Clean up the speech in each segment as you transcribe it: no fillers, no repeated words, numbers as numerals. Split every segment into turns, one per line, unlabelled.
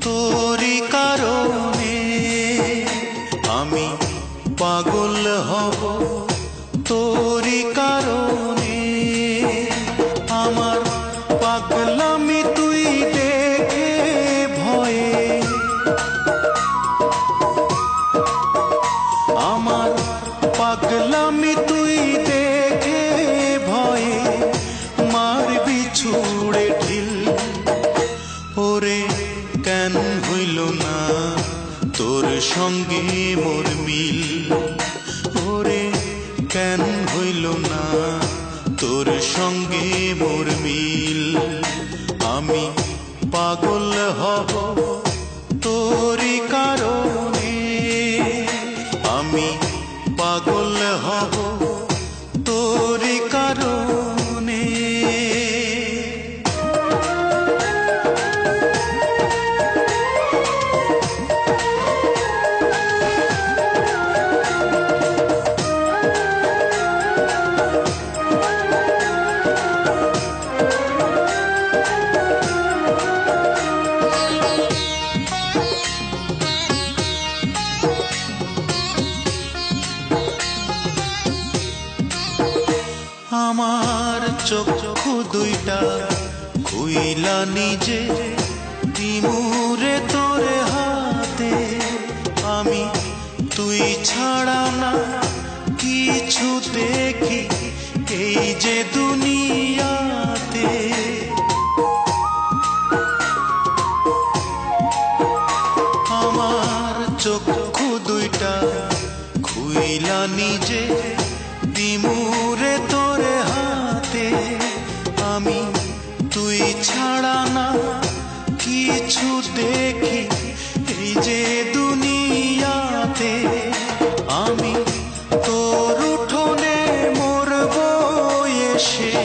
তোরি কারণে আমি পাগল হব, তোরি কারণে আমার পাগলামি তুই দেখে ভয়ে, আমার পাগলামি তুই দেখে ভয়ে মারবি ছুড়ে ঢিল। ওরে কেন হইল না তোর সঙ্গে মোর মিল, ওরে কেন হইল না তোর সঙ্গে মোর মিল। আমি পাগল হব তোরি কারণে, আমি পাগল হব তোরি কারণে। আমার চক্ষু দুইটা খুইলা নিজে দিমুরে তোরে হাতে, আমি তুই ছাড়া না কিছু দেখি এই যে দুনিয়াতে। আমার চক্ষু দুইটা খুইলা নিজে দিমুরে তোরে হাতে, আমি তুই ছাড়া না কিছু দেখি এই যে দুনিয়াতে। আমি তোর উঠোনে মরব এসে,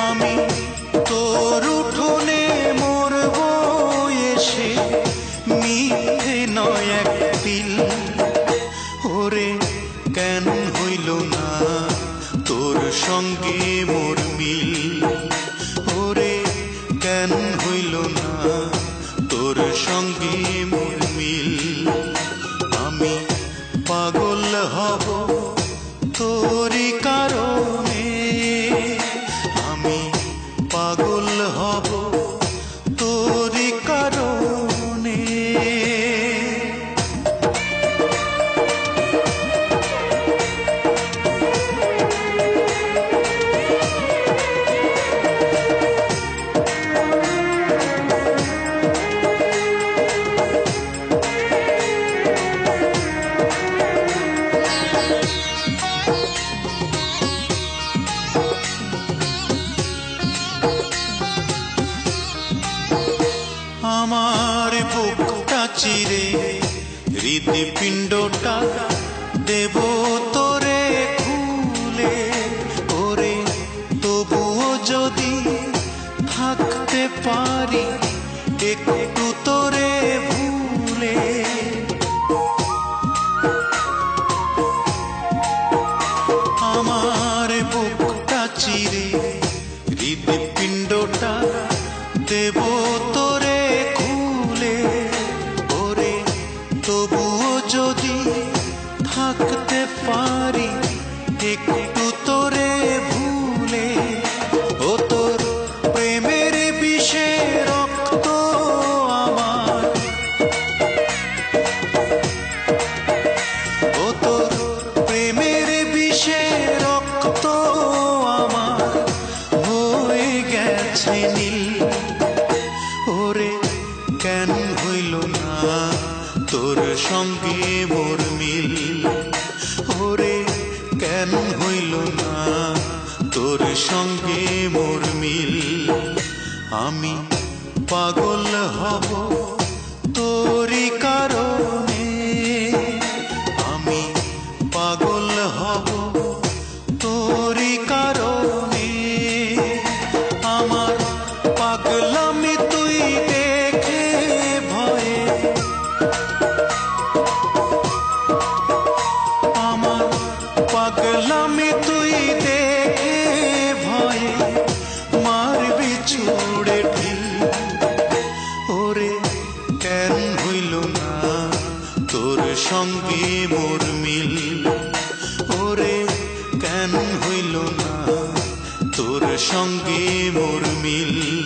আমি তোর উঠোনে মরব এসে, মিথ্যে নয় এক দিল। ওরে কেন হইল না তোর সঙ্গে মোর মিল, ওরে কেন হইল না তোর সঙ্গে মোর মিল। আমি পাগল হব তোরি কারণে, আমি পাগল হব তোরি কারণে। আমার বুকটা চিরে হৃদপিণ্ডটা দেব তোরে খুলে, ওরে তবুও যদি থাকতে পারি একটু তোরে ভুলে। আমার বুকটা চিরে হৃদপিণ্ডটা দেব তোরে খুলে, ওরে তবুও যদি থাকতে পারি একটু তোরে ভুলে। ও তোর প্রেমের বিষে রক্ত আমার, ও তোর প্রেমের বিষে রক্ত আমার হয়ে গেছে নীল। ওরে কেন হইল না তোর সঙ্গে মোর মিল, ওরে কেন হইল না তোর সঙ্গে মোর মিল। আমি পাগল হব তোরি কারণে, আমি পাগল হব তোরি কারণে। আমার পাগলামি তুই দেখে ভয়ে, আমার পাগলামি তুই দেখে ভয়ে মারবি ছুড়ে সঙ্গে মোর মিল, ওরে কেন হইল না তোর সঙ্গে মোর মিল।